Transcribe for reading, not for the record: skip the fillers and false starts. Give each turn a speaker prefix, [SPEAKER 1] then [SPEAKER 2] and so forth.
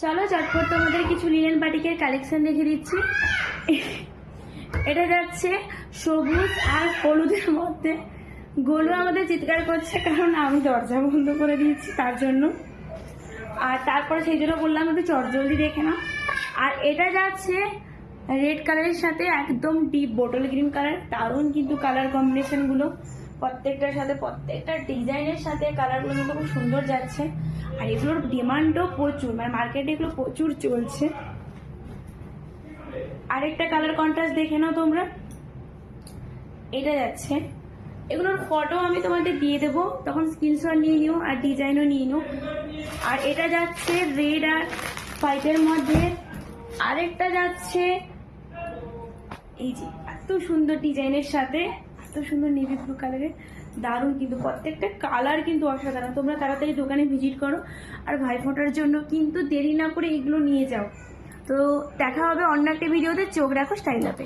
[SPEAKER 1] চলো চটপট তোমাদের কিছু লিনেন বাটিকের কালেকশন দেখে দিচ্ছি। এটা যাচ্ছে সবুজ আর হলুদের মধ্যে। গোলু আমাদের চিৎকার করছে কারণ আমি দরজা বন্ধ করে দিয়েছি তার জন্য, আর তারপরে সেই জন্য বললাম একটু চটজলদি দেখে নাও। আর এটা যাচ্ছে রেড কালারের সাথে একদম ডিপ বোটল গ্রিন কালার, দারুণ কিন্তু কালার কম্বিনেশনগুলো, প্রত্যেকটার সাথে প্রত্যেকটা ডিজাইনের সাথে কালারগুলো কিন্তু খুব সুন্দর যাচ্ছে। আর এগুলোর ডিমান্ডও প্রচুর, মানে মার্কেটে এগুলো প্রচুর চলছে। আরেকটা কালার কন্ট্রাস্ট দেখে নাও তোমরা, এটা যাচ্ছে। এগুলোর ফটো আমি তোমাদের দিয়ে দেবো, তখন স্ক্রিনশট নিয়ে নিও আর ডিজাইনও নিয়ে নিও। আর এটা যাচ্ছে রেড আর হোয়াইটের মধ্যে। আরেকটা যাচ্ছে এই যে এত সুন্দর ডিজাইনের সাথে, এত সুন্দর নেভি ব্লু কালারের, দারুণ কিন্তু প্রত্যেকটা কালার কিন্তু অসাধারণ। তোমরা তাড়াতাড়ি দোকানে ভিজিট করো আর ভাইফোঁটার জন্য কিন্তু দেরি না করে এগুলো নিয়ে যাও। তো দেখা হবে অন্য একটা ভিডিওতে। চোখ রাখো স্টাইল আপে।